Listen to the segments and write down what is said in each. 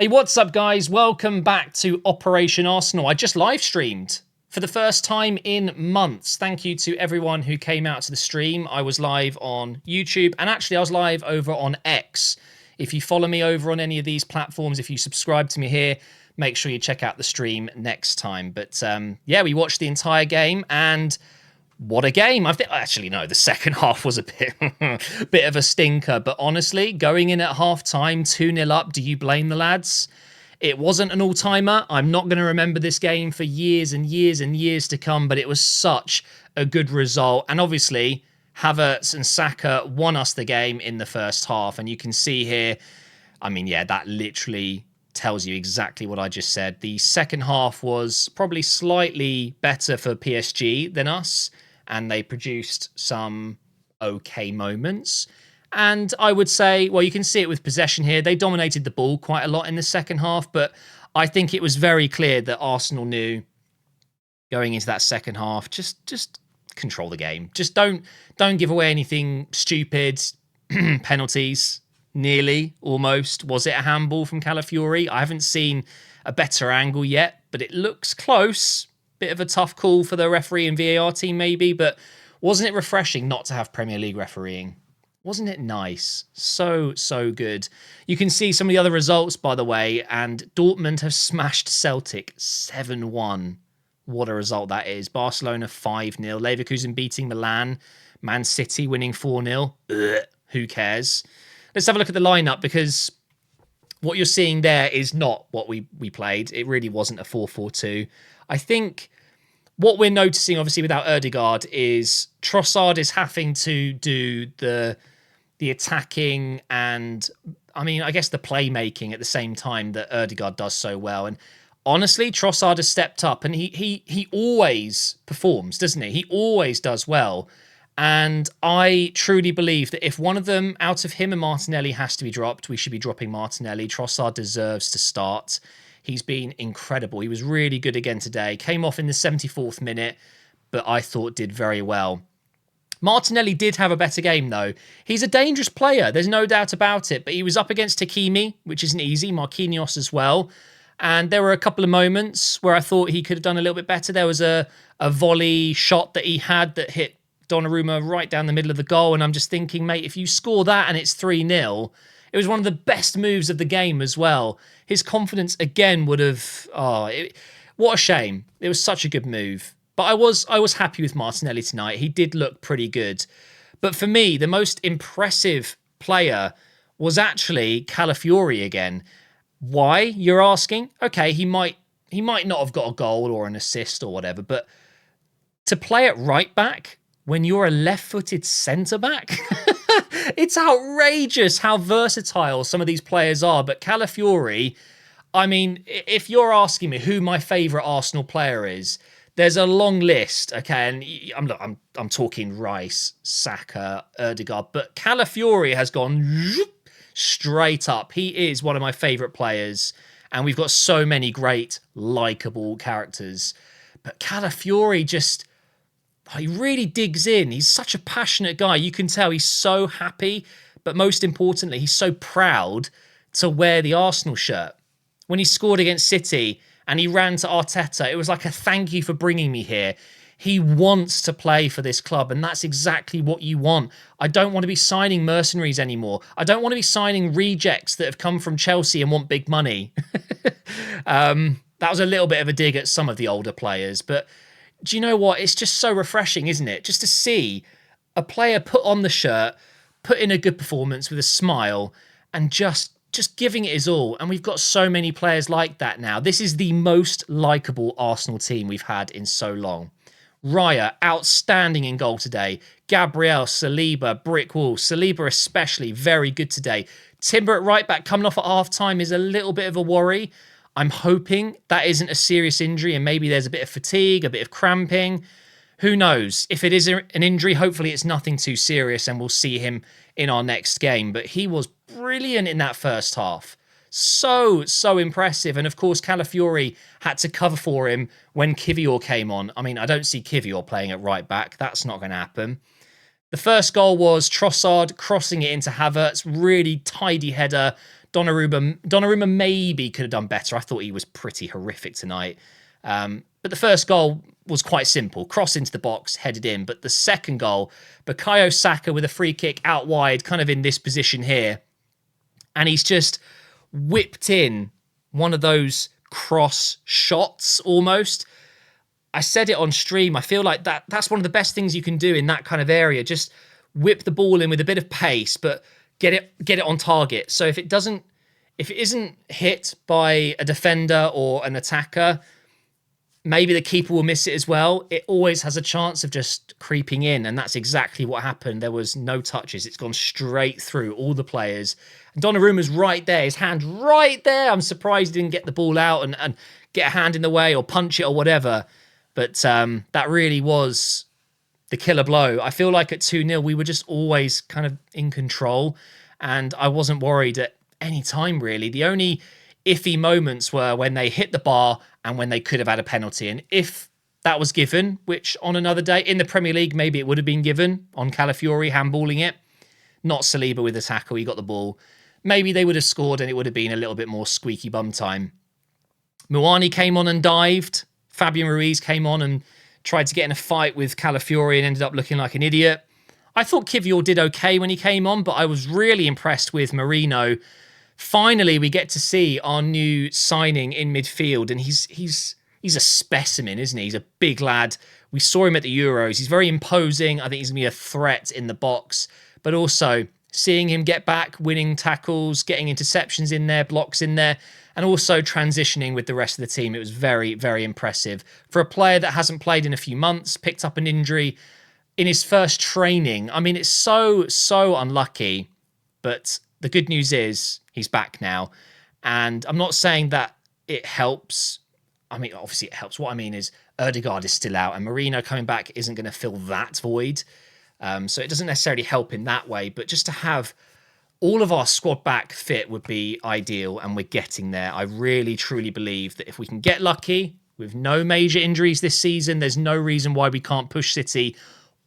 Hey, what's up, guys? Welcome back to Operation Arsenal. I just live streamed for the first time in months. Thank you to everyone who came out to the stream. I was live on YouTube, and actually I was live over on X. If you follow me over on any of these platforms, if you subscribe to me here, make sure you check out the stream next time. But yeah, we watched the entire game, and what a game. I think, actually, no, the second half was a bit of a stinker. But honestly, going in at half-time, 2-0 up, do you blame the lads? It wasn't an all-timer. I'm not going to remember this game for years and years and years to come, but it was such a good result. And obviously, Havertz and Saka won us the game in the first half. And you can see here, I mean, yeah, that literally tells you exactly what I just said. The second half was probably slightly better for PSG than us, and they produced some okay moments. And I would say, well, you can see it with possession here. They dominated the ball quite a lot in the second half, but I think it was very clear that Arsenal knew going into that second half, just control the game. Just don't give away anything stupid. Penalties, nearly, almost. Was it a handball from Calafiori? I haven't seen a better angle yet, but it looks close. Bit of a tough call for the referee and VAR team, maybe, but wasn't it refreshing not to have Premier League refereeing? Wasn't it nice? So good. You can see some of the other results, by the way, and Dortmund have smashed Celtic 7-1. What a result that is. Barcelona 5-0. Leverkusen beating Milan. Man City winning 4-0. Who cares? Let's have a look at the lineup, because what you're seeing there is not what we played. It really wasn't a 4-4-2. I think what we're noticing, obviously, without Ødegaard is Trossard is having to do the attacking and, I mean, I guess the playmaking at the same time that Ødegaard does so well. And honestly, Trossard has stepped up, and he always performs, doesn't he? He always does well. And I truly believe that if one of them, out of him and Martinelli, has to be dropped, we should be dropping Martinelli. Trossard deserves to start. He's been incredible. He was really good again today. Came off in the 74th minute, but I thought did very well. Martinelli did have a better game, though. He's a dangerous player. There's no doubt about it. But he was up against Hakimi, which isn't easy. Marquinhos as well. And there were a couple of moments where I thought he could have done a little bit better. There was a volley shot that he had that hit Donnarumma right down the middle of the goal. And I'm just thinking, mate, if you score that and it's 3-0... It was one of the best moves of the game as well. His confidence again would have... what a shame. It was such a good move. But I was happy with Martinelli tonight. He did look pretty good. But for me, the most impressive player was actually Calafiori again. Why, you're asking? Okay, he might not have got a goal or an assist or whatever, but to play at right back when you're a left-footed centre-back... It's outrageous how versatile some of these players are. But Calafiori, I mean, if you're asking me who my favourite Arsenal player is, there's a long list, okay? And I'm talking Rice, Saka, Ødegaard, but Calafiori has gone straight up. He is one of my favourite players, and we've got so many great, likeable characters. But Calafiori just... he really digs in. He's such a passionate guy. You can tell he's so happy, but most importantly, he's so proud to wear the Arsenal shirt. When he scored against City and he ran to Arteta, it was like a thank you for bringing me here. He wants to play for this club, and that's exactly what you want. I don't want to be signing mercenaries anymore. I don't want to be signing rejects that have come from Chelsea and want big money. That was a little bit of a dig at some of the older players, but... do you know what? It's just so refreshing, isn't it? Just to see a player put on the shirt, put in a good performance with a smile, and just giving it his all. And we've got so many players like that now. This is the most likeable Arsenal team we've had in so long. Raya, outstanding in goal today. Gabriel, Saliba, brick wall. Saliba especially, very good today. Timber at right back coming off at half-time is a little bit of a worry. I'm hoping that isn't a serious injury and maybe there's a bit of fatigue, a bit of cramping. Who knows? If it is an injury, hopefully it's nothing too serious and we'll see him in our next game. But he was brilliant in that first half. So impressive. And of course, Calafiori had to cover for him when Kivior came on. I mean, I don't see Kivior playing at right back. That's not going to happen. The first goal was Trossard crossing it into Havertz. Really tidy header. Donnarumma maybe could have done better. I thought he was pretty horrific tonight. But the first goal was quite simple. Cross into the box, headed in. But the second goal, Bukayo Saka with a free kick out wide, kind of in this position here. And he's just whipped in one of those cross shots almost. I said it on stream. I feel like that's one of the best things you can do in that kind of area. Just whip the ball in with a bit of pace, but get it on target. So if it isn't hit by a defender or an attacker, maybe the keeper will miss it as well. It always has a chance of just creeping in, and that's exactly what happened. There was no touches. It's gone straight through all the players. And Donnarumma's right there, his hand right there. I'm surprised he didn't get the ball out and get a hand in the way or punch it or whatever. But that really was the killer blow. I feel like at 2-0, we were just always kind of in control, and I wasn't worried at any time, really. The only iffy moments were when they hit the bar and when they could have had a penalty. And if that was given, which on another day in the Premier League, maybe it would have been given on Calafiori handballing it, not Saliba with the tackle, he got the ball. Maybe they would have scored and it would have been a little bit more squeaky bum time. Muani came on and dived. Fabian Ruiz came on and tried to get in a fight with Calafiori and ended up looking like an idiot. I thought Kivior did okay when he came on, but I was really impressed with Merino. Finally, we get to see our new signing in midfield, and he's a specimen, isn't he? He's a big lad. We saw him at the Euros. He's very imposing. I think he's going to be a threat in the box, but also seeing him get back, winning tackles, getting interceptions in there, blocks in there, and also transitioning with the rest of the team. It was very, very impressive. For a player that hasn't played in a few months, picked up an injury in his first training. I mean, it's so unlucky, but the good news is he's back now. And I'm not saying that it helps. I mean, obviously it helps. What I mean is Ødegaard is still out and Merino coming back isn't going to fill that void. So it doesn't necessarily help in that way, but just to have all of our squad back fit would be ideal, and we're getting there. I really, truly believe that if we can get lucky with no major injuries this season, there's no reason why we can't push City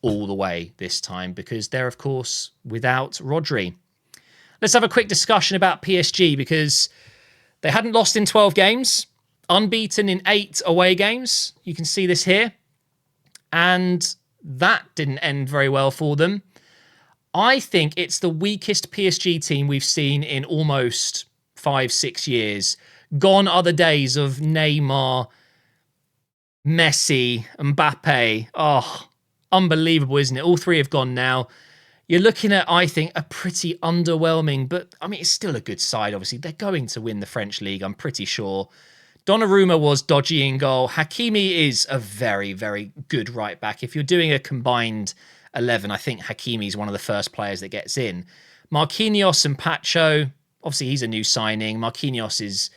all the way this time, because they're, of course, without Rodri. Let's have a quick discussion about PSG, because they hadn't lost in 12 games, unbeaten in 8 away games. You can see this here. And that didn't end very well for them. I think it's the weakest PSG team we've seen in almost 5-6 years. Gone are the days of Neymar, Messi, Mbappe. Oh, unbelievable, isn't it? All three have gone now. You're looking at, I think, a pretty underwhelming, but I mean, it's still a good side, obviously. They're going to win the French league, I'm pretty sure. Donnarumma was dodgy in goal. Hakimi is a very, very good right back. If you're doing a combined 11, I think Hakimi is one of the first players that gets in. Marquinhos and Pacho, obviously he's a new signing. Marquinhos is,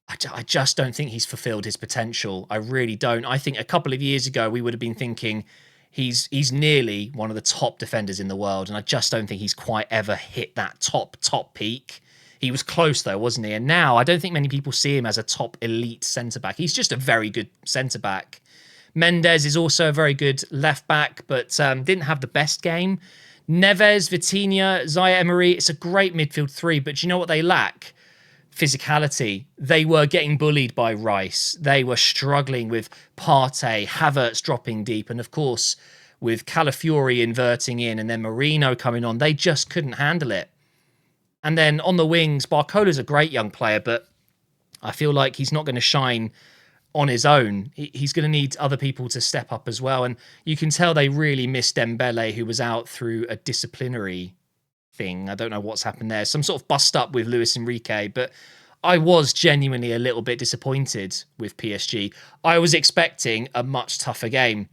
I just don't think he's fulfilled his potential. I really don't. I think a couple of years ago, we would have been thinking he's nearly one of the top defenders in the world. And I just don't think he's quite ever hit that top peak. He was close though, wasn't he? And now I don't think many people see him as a top elite centre-back. He's just a very good centre-back. Mendes is also a very good left-back, but didn't have the best game. Neves, Vitinha, Zaire Emery, it's a great midfield three, but do you know what they lack? Physicality. They were getting bullied by Rice. They were struggling with Partey, Havertz dropping deep, and of course, with Calafiori inverting in and then Merino coming on, they just couldn't handle it. And then on the wings, Barcola's a great young player, but I feel like he's not going to shine on his own. He's going to need other people to step up as well. And you can tell they really missed Dembele, who was out through a disciplinary thing. I don't know what's happened there. Some sort of bust up with Luis Enrique, but I was genuinely a little bit disappointed with PSG. I was expecting a much tougher game.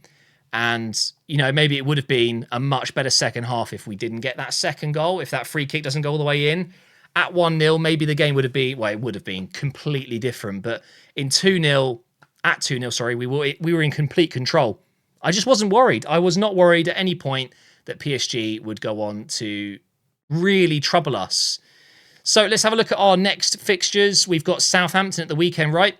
And, you know, maybe it would have been a much better second half if we didn't get that second goal, if that free kick doesn't go all the way in. At 1-0, maybe the game would have been, well, it would have been completely different. But in 2-0, at 2-0, sorry, we were in complete control. I just wasn't worried. I was not worried at any point that PSG would go on to really trouble us. So let's have a look at our next fixtures. We've got Southampton at the weekend, right?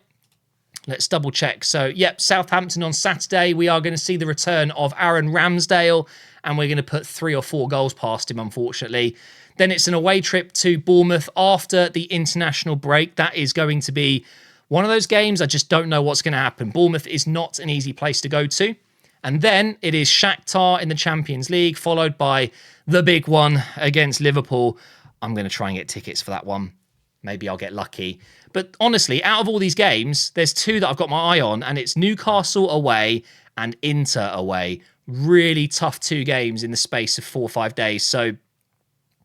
Let's double check. So, yep, Southampton on Saturday. We are going to see the return of Aaron Ramsdale, and we're going to put 3 or 4 goals past him, unfortunately. Then it's an away trip to Bournemouth after the international break. That is going to be one of those games I just don't know what's going to happen. Bournemouth is not an easy place to go to. And then it is Shakhtar in the Champions League, followed by the big one against Liverpool. I'm going to try and get tickets for that one. Maybe I'll get lucky. But honestly, out of all these games, there's two that I've got my eye on, and it's Newcastle away and Inter away. Really tough two games in the space of 4 or 5 days. So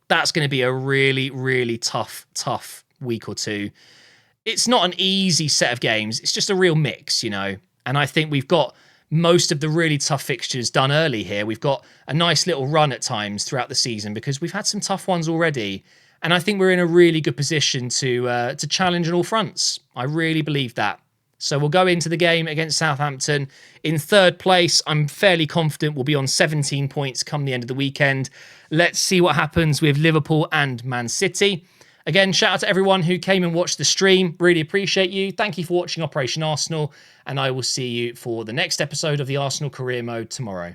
that's going to be a really, really tough week or two. It's not an easy set of games. It's just a real mix, And I think we've got most of the really tough fixtures done early here. We've got a nice little run at times throughout the season because we've had some tough ones already. And I think we're in a really good position to challenge on all fronts. I really believe that. So we'll go into the game against Southampton in third place. I'm fairly confident we'll be on 17 points come the end of the weekend. Let's see what happens with Liverpool and Man City. Again, shout out to everyone who came and watched the stream. Really appreciate you. Thank you for watching Operation Arsenal, and I will see you for the next episode of the Arsenal Career Mode tomorrow.